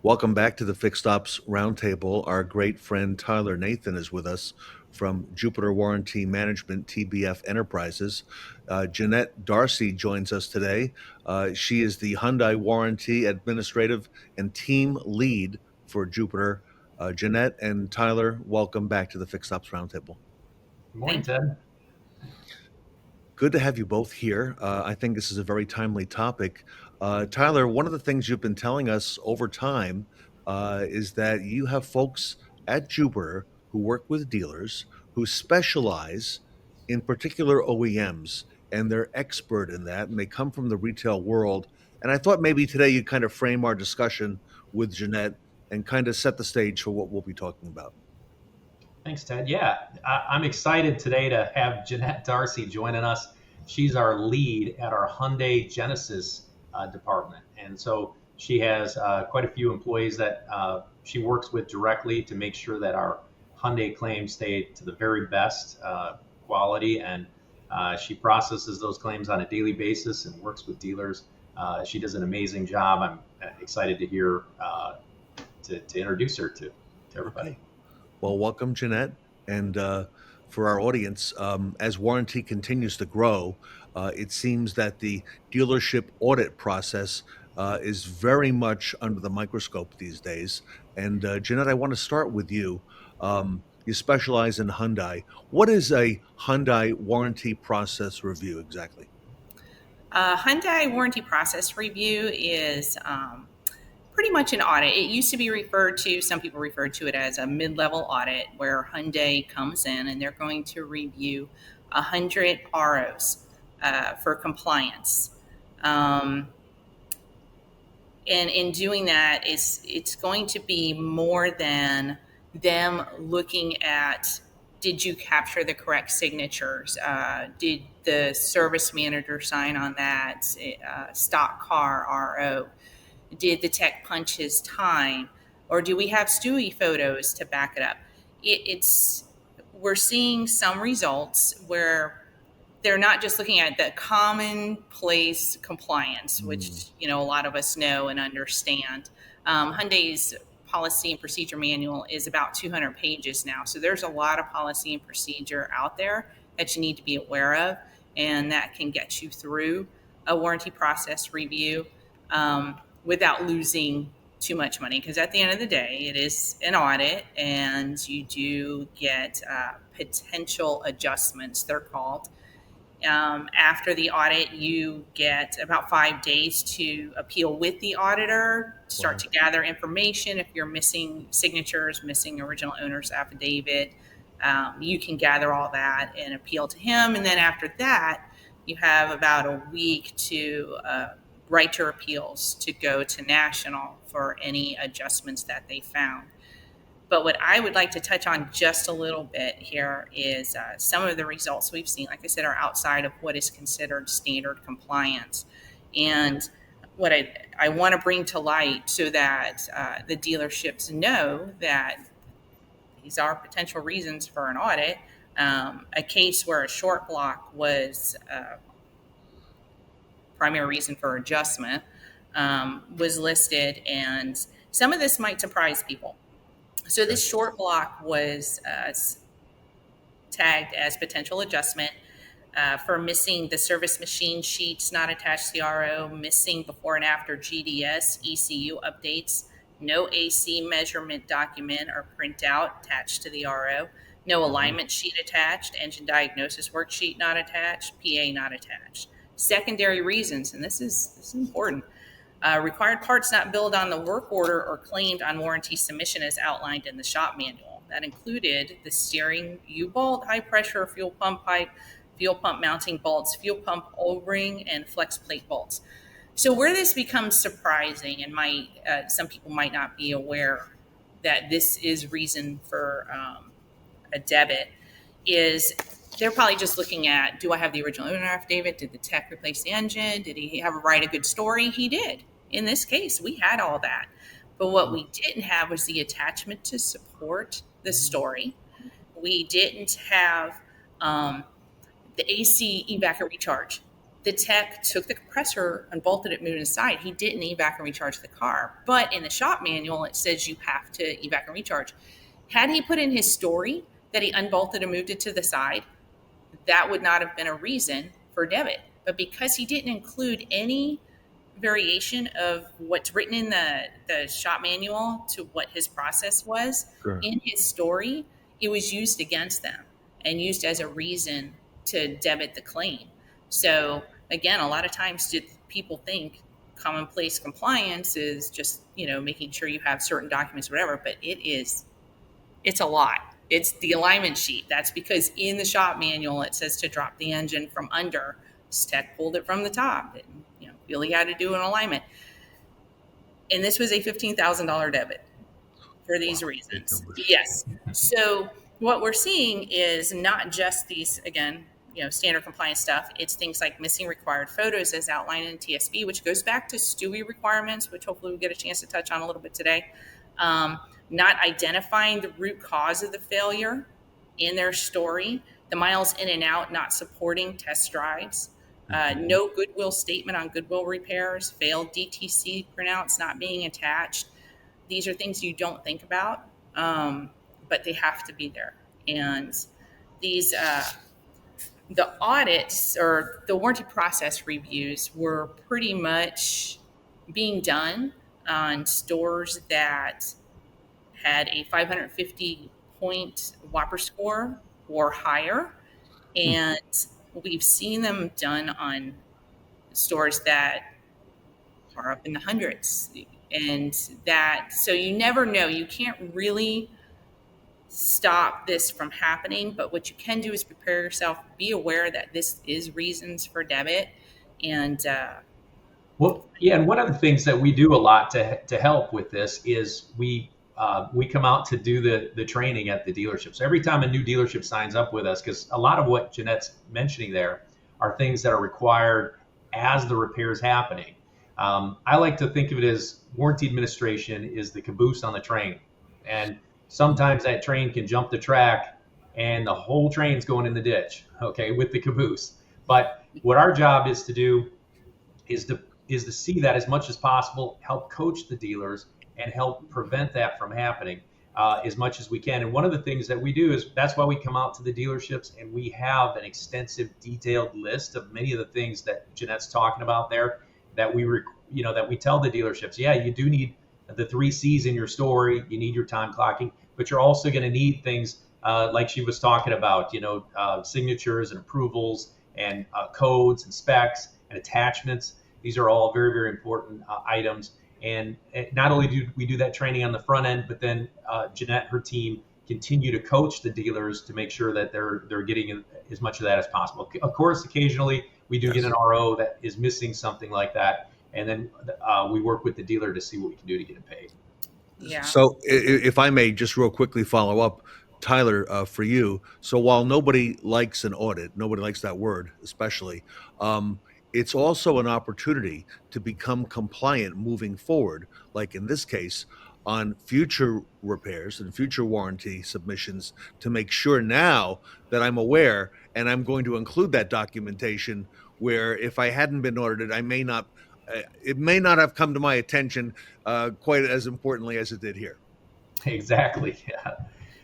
Welcome back to the Fixed Ops Roundtable. Our great friend Tyler Nathan is with us from Jupiter Warranty Management, TBF Enterprises. Janette Darcy joins us today. She is the Hyundai Warranty Administrative and Team Lead for Jupiter. Janette and Tyler, welcome back to the Fixed Ops Roundtable. Good morning, Thank you. Ted. Good to have you both here. I think this is a very timely topic. Tyler, one of the things you've been telling us over time is that you have folks at Jupiter who work with dealers who specialize in particular OEMs, and they're expert in that, and they come from the retail world. And I thought maybe today you'd kind of frame our discussion with Jeanette and kind of set the stage for what we'll be talking about. Thanks, Ted. Yeah, I'm excited today to have Janette Darcy joining us. She's our lead at our Hyundai Genesis department. And so she has quite a few employees that she works with directly to make sure that our Hyundai claims stay to the very best quality. And she processes those claims on a daily basis and works with dealers. She does an amazing job. I'm excited to hear to introduce her to everybody. Okay. Well, welcome, Jeanette. And for our audience, as warranty continues to grow, it seems that the dealership audit process is very much under the microscope these days. And Jeanette, I want to start with you. You specialize in Hyundai. What is a Hyundai warranty process review exactly? Hyundai warranty process review is pretty much an audit. It used to be some people refer to it as a mid-level audit, where Hyundai comes in and they're going to review 100 ROs for compliance. And in doing that, it's going to be more than them looking at, did you capture the correct signatures? Did the service manager sign on that stock car RO? Did the tech punch his time? Or do we have Stewie photos to back it up? We're seeing some results where they're not just looking at the commonplace compliance, which a lot of us know and understand. Hyundai's policy and procedure manual is about 200 pages now, so there's a lot of policy and procedure out there that you need to be aware of, and that can get you through a warranty process review without losing too much money, because at the end of the day, it is an audit, and you do get potential adjustments, they're called. After the audit, you get about 5 days to appeal with the auditor, start to gather information. If you're missing signatures, missing original owner's affidavit, you can gather all that and appeal to him. And then after that, you have about a week to write your appeals to go to national for any adjustments that they found. But what I would like to touch on just a little bit here is some of the results we've seen, like I said, are outside of what is considered standard compliance. And what I want to bring to light so that the dealerships know that these are potential reasons for an audit. A case where a short block was primary reason for adjustment was listed, and some of this might surprise people. So this short block was tagged as potential adjustment for missing the service machine sheets not attached to the RO, missing before and after GDS ECU updates, no AC measurement document or printout attached to the RO, no alignment sheet attached, engine diagnosis worksheet not attached, PA not attached. Secondary reasons, and this is important. Required parts not billed on the work order or claimed on warranty submission as outlined in the shop manual. That included the steering U-bolt, high pressure fuel pump pipe, fuel pump mounting bolts, fuel pump O-ring, and flex plate bolts. So where this becomes surprising, and some people might not be aware that this is reason for a debit, is they're probably just looking at, do I have the original owner affidavit? Did the tech replace the engine? Did he write a good story? He did. In this case, we had all that. But what we didn't have was the attachment to support the story. We didn't have the AC evac recharge. The tech took the compressor and bolted it, moved it aside. He didn't evac and recharge the car. But in the shop manual, it says you have to evac and recharge. Had he put in his story that he unbolted and moved it to the side, that would not have been a reason for debit. But because he didn't include any variation of what's written in the shop manual to what his process was Sure. in his story, it was used against them and used as a reason to debit the claim. So again, a lot of times did people think commonplace compliance is just, making sure you have certain documents, whatever, but it's a lot. It's the alignment sheet. That's because in the shop manual it says to drop the engine from under. Tech pulled it from the top. And, really had to do an alignment. And this was a $15,000 debit for these Wow. Big reasons. numbers. Yes. So what we're seeing is not just these, again, standard compliance stuff. It's things like missing required photos as outlined in TSB, which goes back to STUI requirements, which hopefully we'll get a chance to touch on a little bit today. Not identifying the root cause of the failure in their story, the miles in and out not supporting test drives, no goodwill statement on goodwill repairs, failed DTC printouts not being attached. These are things you don't think about, but they have to be there. And these, the audits or the warranty process reviews were pretty much being done on stores that had a 550 point Whopper score or higher. Hmm. And we've seen them done on stores that are up in the hundreds. And so you never know. You can't really stop this from happening, but what you can do is prepare yourself, be aware that this is reasons for debit. And Well, yeah, and one of the things that we do a lot to help with this is we come out to do the training at the dealership. So every time a new dealership signs up with us, because a lot of what Janette's mentioning there are things that are required as the repair is happening. I like to think of it as warranty administration is the caboose on the train, and sometimes that train can jump the track, and the whole train's going in the ditch. Okay, with the caboose. But what our job is to do is to see that as much as possible, help coach the dealers, and help prevent that from happening as much as we can. And one of the things that we do is that's why we come out to the dealerships and we have an extensive, detailed list of many of the things that Janette's talking about there. That that we tell the dealerships, yeah, you do need the 3 C's in your story. You need your time clocking, but you're also going to need things like she was talking about, signatures and approvals and codes and specs and attachments. These are all very, very important items. And not only do we do that training on the front end, but then Janette, her team, continue to coach the dealers to make sure that they're getting as much of that as possible. Of course, occasionally we do get Yes. an RO that is missing something like that, and then we work with the dealer to see what we can do to get it paid. yeah. So, if I may just real quickly follow up, Tyler, for you. So, while nobody likes an audit, nobody likes that word, especially, it's also an opportunity to become compliant moving forward, like in this case, on future repairs and future warranty submissions to make sure now that I'm aware and I'm going to include that documentation where if I hadn't been audited, it may not have come to my attention quite as importantly as it did here. Exactly. Yeah.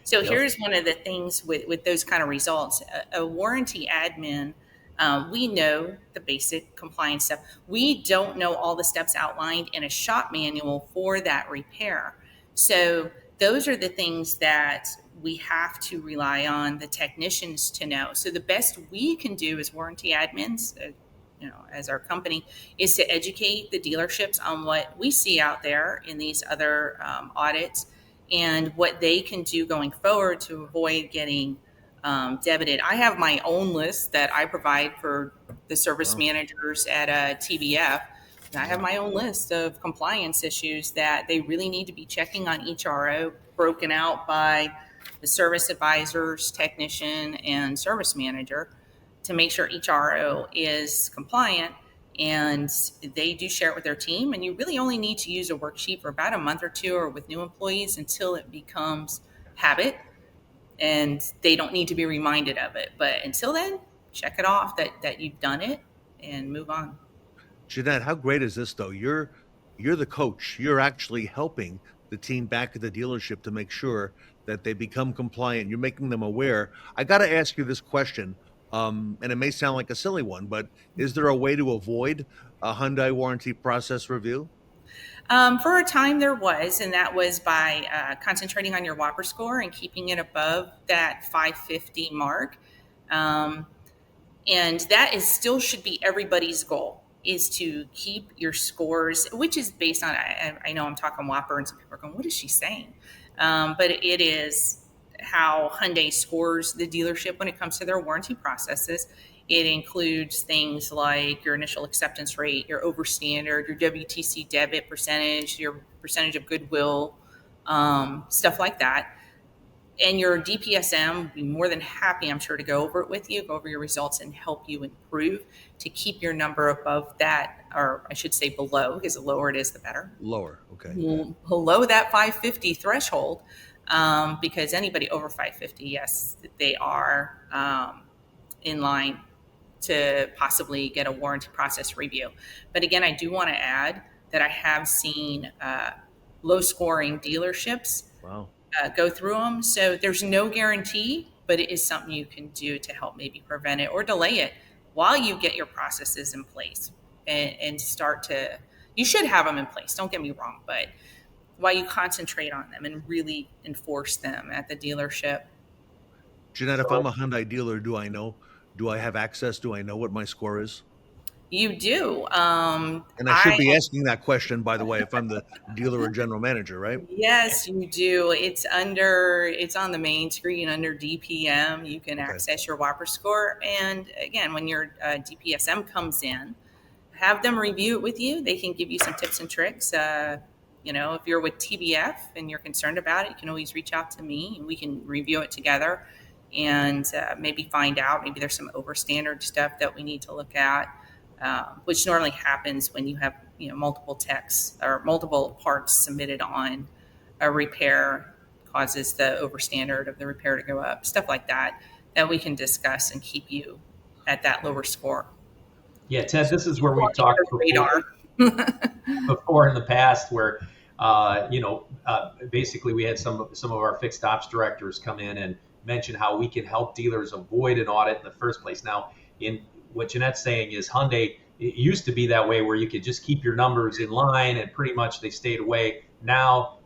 So Yep. here's one of the things with those kind of results. A warranty admin, we know the basic compliance stuff. We don't know all the steps outlined in a shop manual for that repair. So those are the things that we have to rely on the technicians to know. So the best we can do as warranty admins, as our company, is to educate the dealerships on what we see out there in these other audits and what they can do going forward to avoid getting debited. I have my own list that I provide for the service Wow. managers at TBF. I have my own list of compliance issues that they really need to be checking on each RO, broken out by the service advisors, technician, and service manager to make sure each RO is compliant. And they do share it with their team. And you really only need to use a worksheet for about a month or two or with new employees until it becomes habit and they don't need to be reminded of it. But until then, check it off that you've done it and move on. Jeanette, how great is this though? You're the coach. You're actually helping the team back at the dealership to make sure that they become compliant. You're making them aware. I got to ask you this question, and it may sound like a silly one, but is there a way to avoid a Hyundai warranty process review? For a time, there was, and that was by concentrating on your Whopper score and keeping it above that 550 mark. Um, and that is still should be everybody's goal, is to keep your scores, which is based on, I know I'm talking Whopper and some people are going, what is she saying? But it is how Hyundai scores the dealership when it comes to their warranty processes. It includes things like your initial acceptance rate, your overstandard, your WTC debit percentage, your percentage of goodwill, stuff like that. And your DPSM would be more than happy, I'm sure, to go over it with you, go over your results and help you improve to keep your number above that, or I should say below, because the lower it is, the better. Lower, okay. Below that 550 threshold, because anybody over 550, yes, they are in line to possibly get a warranty process review. But again, I do want to add that I have seen low scoring dealerships Wow. go through them. So there's no guarantee, but it is something you can do to help maybe prevent it or delay it while you get your processes in place and start to, you should have them in place, don't get me wrong, but while you concentrate on them and really enforce them at the dealership. Jeanette, if I'm So a Hyundai dealer, do I know? Do I have access? Do I know what my score is? You do. And I should I be asking that question, by the way, if I'm the dealer or general manager, right? Yes, you do. It's on the main screen under DPM. You can Okay. access your Whopper score. And again, when your DPSM comes in, have them review it with you. They can give you some tips and tricks. If you're with TBF and you're concerned about it, you can always reach out to me and we can review it together and maybe find out maybe there's some overstandard stuff that we need to look at, which normally happens when you have multiple techs or multiple parts submitted on a repair causes the overstandard of the repair to go up, stuff like that, that we can discuss and keep you at that lower score. yeah, Ted, So this is you where we've want under talked the radar. before in the past where basically we had some of our fixed ops directors come in and mention how we can help dealers avoid an audit in the first place. Now, in what Janette's saying is Hyundai, it used to be that way where you could just keep your numbers in line and pretty much they stayed away. Now,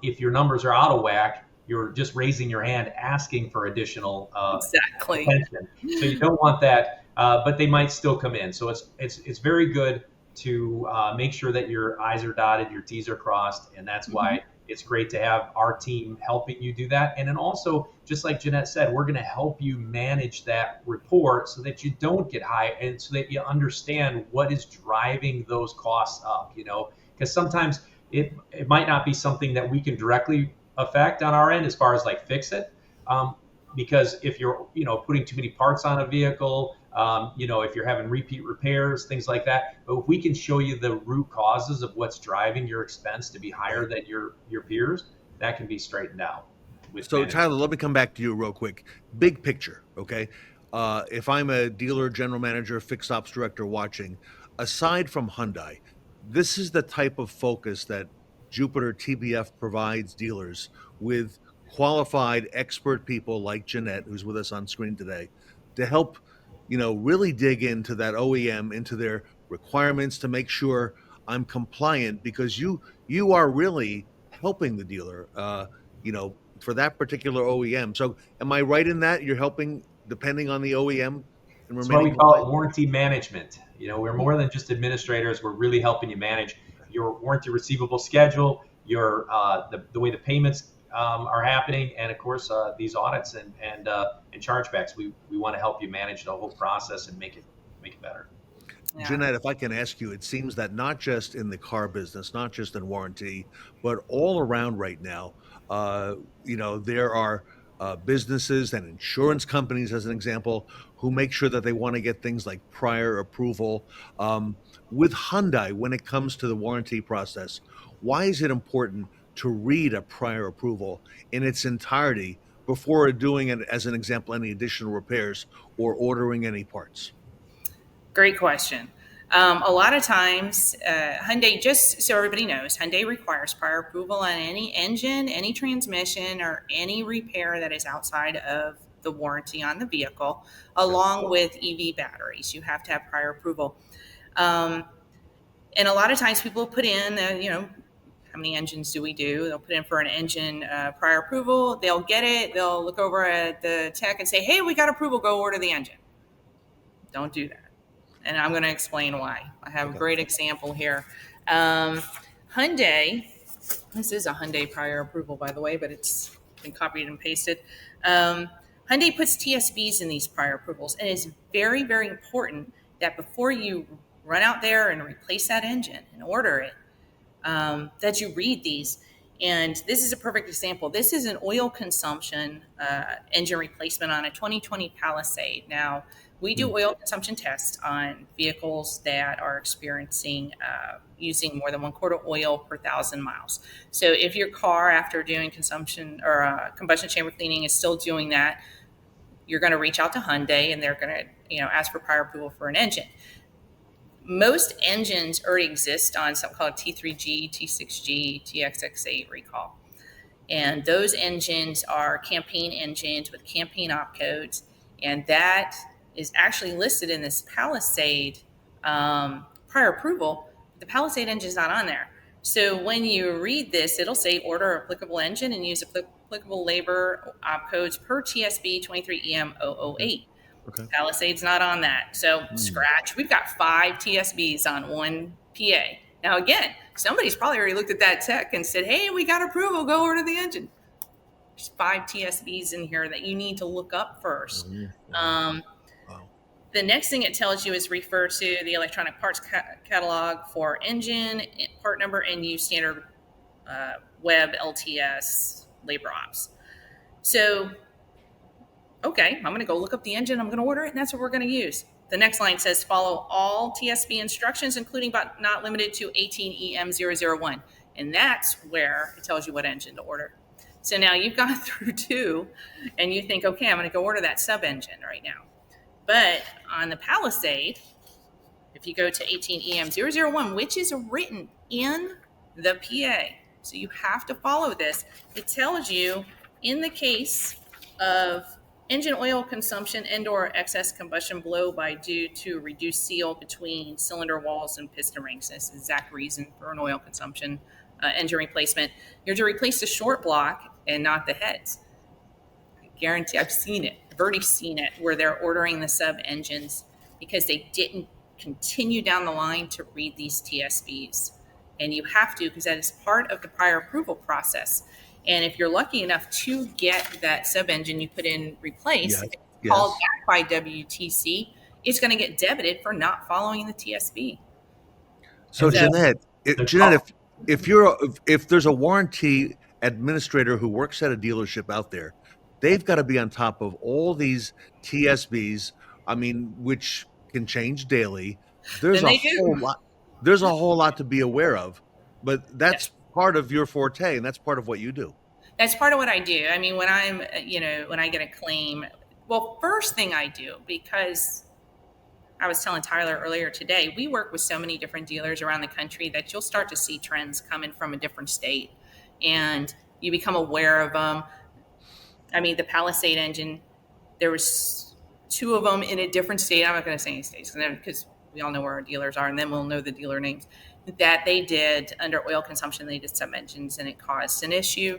if your numbers are out of whack, you're just raising your hand asking for additional Exactly. attention. So you don't want that, but they might still come in. So it's very good to make sure that your I's are dotted, your T's are crossed, and that's Mhm. why it's great to have our team helping you do that. And then also, just like Janette said, we're going to help you manage that report so that you don't get high and so that you understand what is driving those costs up, because sometimes it might not be something that we can directly affect on our end as far as like fix it. Um, because if you're putting too many parts on a vehicle, if you're having repeat repairs, things like that. But if we can show you the root causes of what's driving your expense to be higher Right. than your peers, that can be straightened out with So, management. Tyler, let me come back to you real quick. Big picture, okay? If I'm a dealer, general manager, fixed ops director watching, aside from Hyundai, this is the type of focus that Jupiter TBF provides dealers with qualified expert people like Jeanette, who's with us on screen today, to help, really dig into that OEM, into their requirements to make sure I'm compliant because you are really helping the dealer. For that particular OEM. So am I right in that you're helping depending on the OEM and That's why remaining we call compliant? it warranty management. We're more than just administrators. We're really helping you manage Okay. your warranty receivable schedule, your the way the payments are happening, and of course these audits and chargebacks. We want to help you manage the whole process and make it better. Yeah. Jeanette, if I can ask you, it seems that not just in the car business, not just in warranty, but all around right now, there are businesses and insurance companies, as an example, who make sure that they want to get things like prior approval. With Hyundai, when it comes to the warranty process, why is it important to read a prior approval in its entirety before doing it, as an example, any additional repairs or ordering any parts? Great question. A lot of times, Hyundai, just so everybody knows, Hyundai requires prior approval on any engine, any transmission, or any repair that is outside of the warranty on the vehicle, Yeah. along with EV batteries. You have to have prior approval. Um, and a lot of times people put in, how many engines do we do? They'll put in for an engine prior approval. They'll get it. They'll look over at the tech and say, hey, we got approval. Go order the engine. Don't do that. And I'm going to explain why. I have a great example here. Hyundai, this is a Hyundai prior approval, by the way, but it's been copied and pasted. Hyundai puts TSVs in these prior approvals, and it's very, very important that before you run out there and replace that engine and order it, that you read these. And this is a perfect example. This is an oil consumption engine replacement on a 2020 Palisade. Now, we do oil consumption tests on vehicles that are experiencing using more than 1 quart of oil per 1,000 miles. So if your car, after doing consumption or combustion chamber cleaning, is still doing that, you're going to reach out to Hyundai and they're going to ask for prior approval for an engine. Most engines already exist on something called T3G, T6G, TXX8 recall. And those engines are campaign engines with campaign opcodes. And that is actually listed in this Palisade prior approval. The Palisade engine is not on there. So when you read this, it'll say order applicable engine and use applicable labor opcodes per TSB 23EM008. Okay. Palisade's not on that. So scratch. We've got 5 TSBs on one PA. Now, again, somebody's probably already looked at that tech and said, hey, we got approval. Go order the engine. There's 5 TSBs in here that you need to look up first. Wow. The next thing it tells you is refer to the electronic parts catalog for engine, part number, and use standard web LTS labor ops. So, okay, I'm going to go look up the engine. I'm going to order it, and that's what we're going to use. The next line says follow all TSB instructions, including but not limited to 18EM001. And that's where it tells you what engine to order. So now you've gone through 2, and you think, okay, I'm going to go order that sub-engine right now. But on the Palisade, if you go to 18EM001, which is written in the PA, so you have to follow this, it tells you in the case of engine oil consumption and or excess combustion blow by due to reduced seal between cylinder walls and piston rings. That's the exact reason for an oil consumption engine replacement. You're to replace the short block and not the heads. I guarantee I've seen it. I've already seen it where they're ordering the sub engines because they didn't continue down the line to read these TSBs. And you have to, because that is part of the prior approval process. And if you're lucky enough to get that sub engine you put in replaced, called back by WTC, it's going to get debited for not following the TSB. So Janette, if there's a warranty administrator who works at a dealership out there, they've got to be on top of all these TSBs. I mean, which can change daily. There's a whole lot. There's a whole lot to be aware of, but that's part of your forte, and that's part of what you do. That's part of what I do. I mean, when when I get a claim, well, first thing I do, because I was telling Tyler earlier today, we work with so many different dealers around the country that you'll start to see trends coming from a different state, and you become aware of them. I mean, the Palisade engine, there was 2 of them in a different state. I'm not going to say any states because we all know where our dealers are, and then we'll know the dealer names, that they did under oil consumption. They did some engines, and it caused an issue.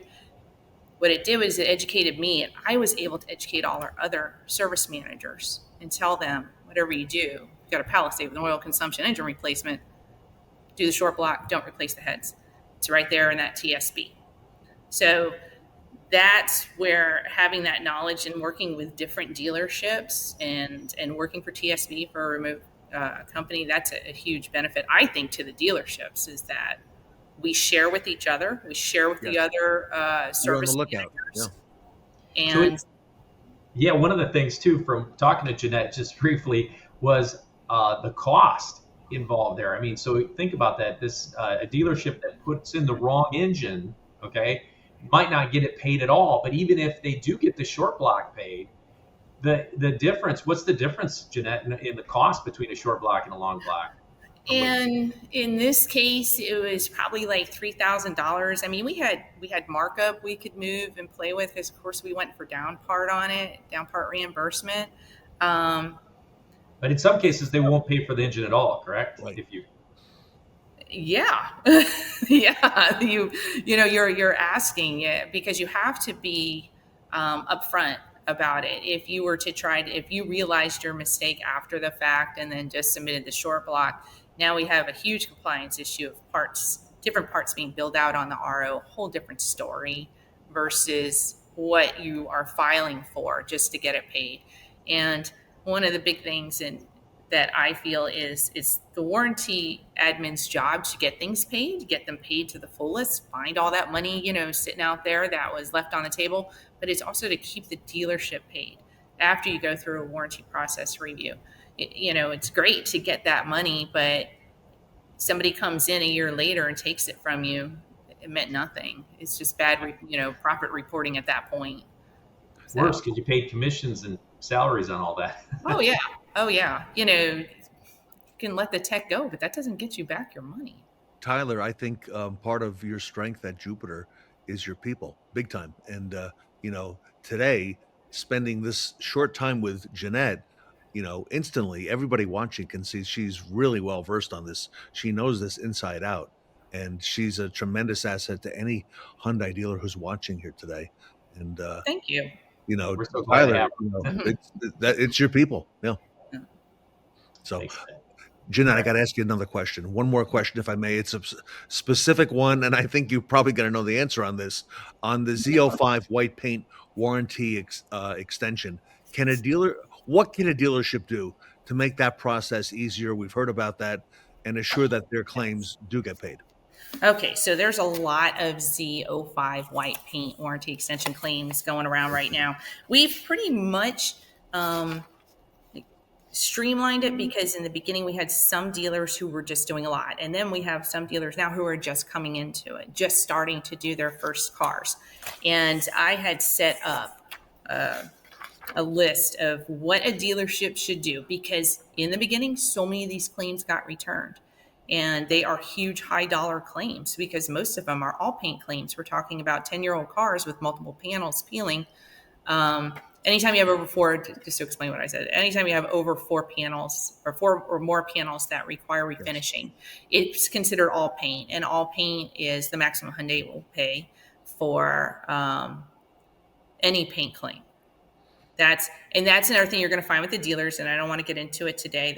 What it did was it educated me, and I was able to educate all our other service managers and tell them, whatever you do, you got a Palisade with an oil consumption engine replacement, do the short block, don't replace the heads. It's right there in that TSB. So that's where having that knowledge and working with different dealerships and working for TSB for a remote company, that's a huge benefit, I think, to the dealerships, is that we share with each other. We share with the other service managers. And one of the things too, from talking to Janette just briefly, was the cost involved there. I mean, so think about that. This a dealership that puts in the wrong engine, okay, might not get it paid at all. But even if they do get the short block paid, the difference. What's the difference, Janette, in the cost between a short block and a long block? From what you And in this case, it was probably like $3,000. I mean, we had markup we could move and play with because, of course, we went for down part on it, down part reimbursement. Um, But in some cases, they won't pay for the engine at all, correct? Right. If you yeah, yeah. You're asking it because you have to be upfront about it. If you were to if you realized your mistake after the fact and then just submitted the short block, now we have a huge compliance issue of different parts being billed out on the RO, whole different story versus what you are filing for just to get it paid. And one of the big things that I feel is it's the warranty admin's job to get things paid, get them paid to the fullest, find all that money, sitting out there that was left on the table, but it's also to keep the dealership paid after you go through a warranty process review. It's great to get that money, but somebody comes in a year later and takes it from you, it meant nothing. It's just bad, profit reporting at that point. worse So, because you paid commissions and salaries on all that. oh yeah, oh yeah. You can let the tech go, but that doesn't get you back your money. Tyler, I think part of your strength at Jupiter is your people, big time. And today, spending this short time with Janette, instantly everybody watching can see she's really well versed on this. She knows this inside out, and she's a tremendous asset to any Hyundai dealer who's watching here today. And Thank you. you know, We're so glad to Tyler, have Mhm. it's your people. Yeah. So Thanks, Ted. Jeanette, All I right. got to ask you another question. One more question, if I may. It's a specific one, and I think you're probably going to know the answer on this. On the Z05 white paint warranty extension, what can a dealership do to make that process easier? We've heard about that, and assure that their claims do get paid. Okay, so there's a lot of Z05 white paint warranty extension claims going around right now. We've pretty much um, streamlined it because in the beginning we had some dealers who were just doing a lot, and then we have some dealers now who are just coming into it, just starting to do their first cars. And I had set up a list of what a dealership should do because in the beginning, so many of these claims got returned. And they are huge, high dollar claims because most of them are all paint claims. We're talking about 10-year-old cars with multiple panels peeling. Anytime you have over four, just to explain what I said, anytime you have over four panels or four or more panels that require Yes, refinishing, it's considered all paint. And all paint is the maximum Hyundai will pay for any paint claim. That's another thing you're going to find with the dealers, and I don't want to get into it today.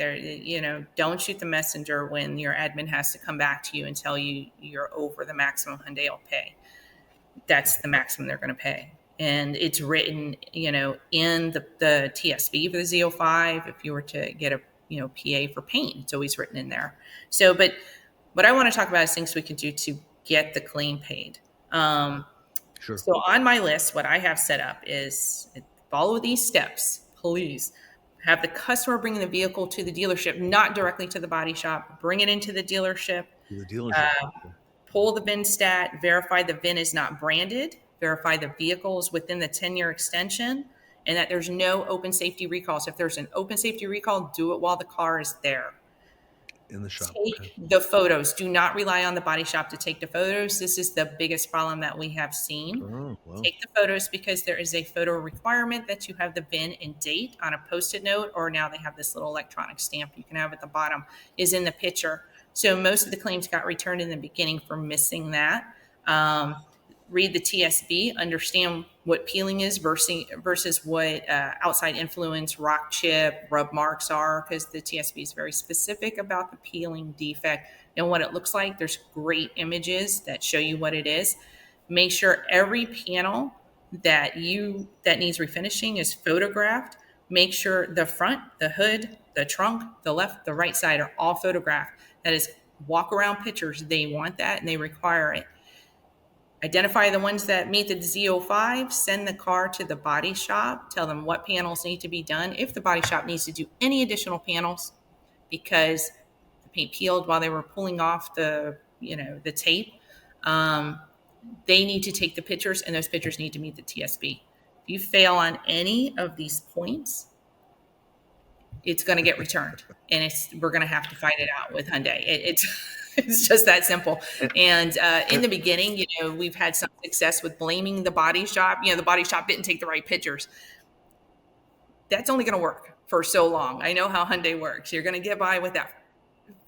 Don't shoot the messenger when your admin has to come back to you and tell you you're over the maximum Hyundai will pay. That's the maximum they're going to pay, and it's written, in the TSV for the Z05. If you were to get a PA for paint, it's always written in there. So, but what I want to talk about is things we can do to get the claim paid. sure. So on my list, what I have set up is follow these steps, please. Have the customer bring the vehicle to the dealership, not directly to the body shop. Bring it into the dealership, To the dealership. pull the VIN stat, verify the VIN is not branded, verify the vehicle is within the 10-year extension, and that there's no open safety recalls. If there's an open safety recall, do it while the car is there. In the shop. Okay. Take the photos. Do not rely on the body shop to take the photos. This is the biggest problem that we have seen. Oh, well. Take the photos because there is a photo requirement that you have the VIN and date on a post-it note, or now they have this little electronic stamp you can have at the bottom is in the picture. So most of the claims got returned in the beginning for missing that. Read the TSB, understand what peeling is versus what outside influence, rock chip, rub marks are, because the TSB is very specific about the peeling defect and what it looks like. There's great images that show you what it is. Make sure every panel that needs refinishing is photographed. Make sure the front, the hood, the trunk, the left, the right side are all photographed. That is walk around pictures. They want that and they require it. Identify the ones that meet the Z05, send the car to the body shop, tell them what panels need to be done. If the body shop needs to do any additional panels because the paint peeled while they were pulling off the tape, they need to take the pictures and those pictures need to meet the TSB. If you fail on any of these points, it's going to get returned, and we're going to have to fight it out with Hyundai. It's just that simple. And, And in and the beginning, we've had some success with blaming the body shop. The body shop didn't take the right pictures. That's only going to work for so long. I know how Hyundai works. You're going to get by with that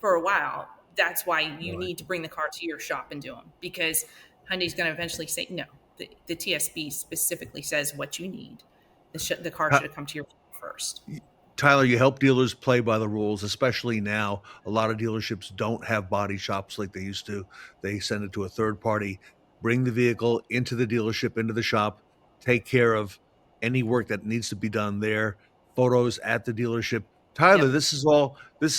for a while. That's why you right. need to bring the car to your shop and do them, because Hyundai's going to eventually say no. The TSB specifically says what you need. The car should have come to your first. Tyler, you help dealers play by the rules, especially now. A lot of dealerships don't have body shops like they used to. They send it to a third party, bring the vehicle into the dealership, into the shop, take care of any work that needs to be done there, photos at the dealership. Tyler, Yep. this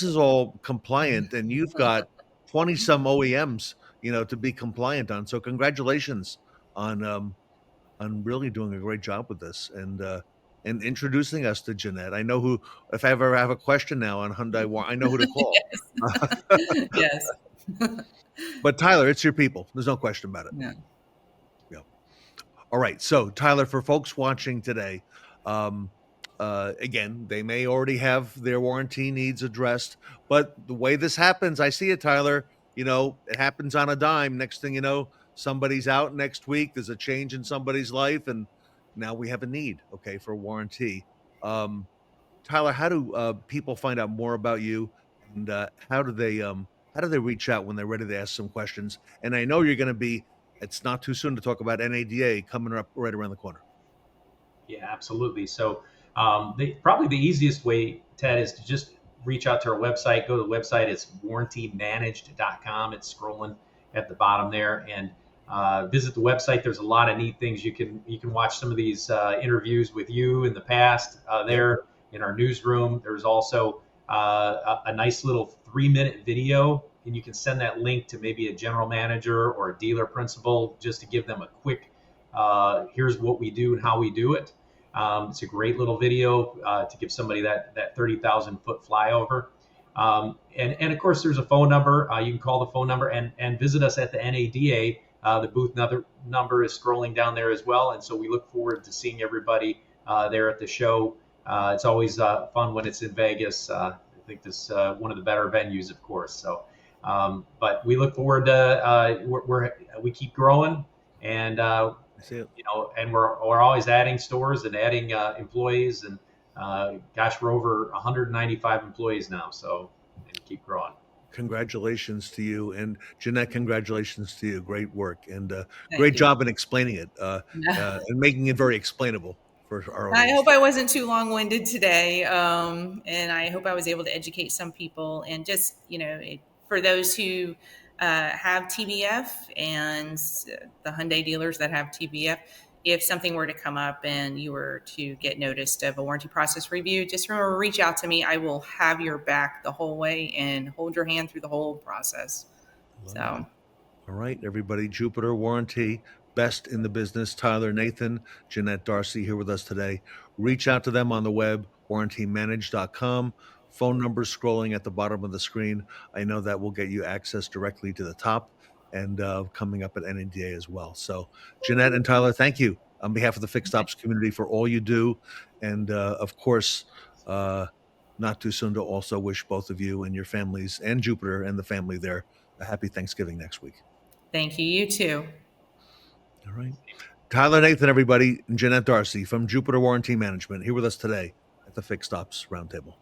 is all compliant, and you've got 20 some OEMs, to be compliant on. So congratulations on really doing a great job with this, and introducing us to Janette. I know who. If I ever have a question now on Hyundai I know who to call. Yes. But Tyler, it's your people. There's no question about it. Yeah. Yeah. All right. So Tyler, for folks watching today, um, again, they may already have their warranty needs addressed, but the way this happens, I see it, Tyler. It happens on a dime. Next thing you know, somebody's out next week. There's a change in somebody's life, and now we have a need, okay, for warranty. Um, Tyler, how do people find out more about you, and how do they reach out when they're ready to ask some questions? And I know you're going to be. It's not too soon to talk about NADA coming up right around the corner. Yeah, absolutely. So, probably the easiest way, Ted, is to just reach out to our website. Go to the website. It's warrantymanaged.com. It's scrolling at the bottom there, and visit the website. There's a lot of neat things. You can watch some of these interviews with you in the past Yep. there in our newsroom. There's also a nice little 3-minute video, and you can send that link to maybe a general manager or a dealer principal just to give them a quick here's what we do and how we do it. It's a great little video to give somebody that 30,000 foot flyover. And of course, there's a phone number. You can call the phone number and visit us at the NADA. The booth number is scrolling down there as well. And so we look forward to seeing everybody there at the show. It's always fun when it's in Vegas. I think this one of the better venues, of course. So, but we look forward to we keep growing, and I see it. and we're always adding stores and adding employees, and gosh, we're over 195 employees now, so, and keep growing. Congratulations to you, and Jeanette. Congratulations to you. Great work, and Thank great you. job in explaining it, and making it very explainable for our I audience. hope I wasn't too long-winded today, and I hope I was able to educate some people. And just for those who have TBF and the Hyundai dealers that have TBF, if something were to come up and you were to get noticed of a warranty process review, just remember, reach out to me. I will have your back the whole way and hold your hand through the whole process. Love it. So All right, everybody. Jupiter Warranty, best in the business. Tyler Nathan, Janette Darcy here with us today. Reach out to them on the web, warrantymanage.com. Phone numbers scrolling at the bottom of the screen. I know that will get you access directly to the top, and coming up at NADA as well. So, Janette and Tyler, thank you on behalf of the Fixed Ops community for all you do. And of course, uh, not too soon to also wish both of you and your families and Jupiter and the family there a happy Thanksgiving next week. thank you. You too. All right. Tyler Nathan, everybody, and Janette Darcy from Jupiter Warranty Management here with us today at the Fixed Ops Roundtable.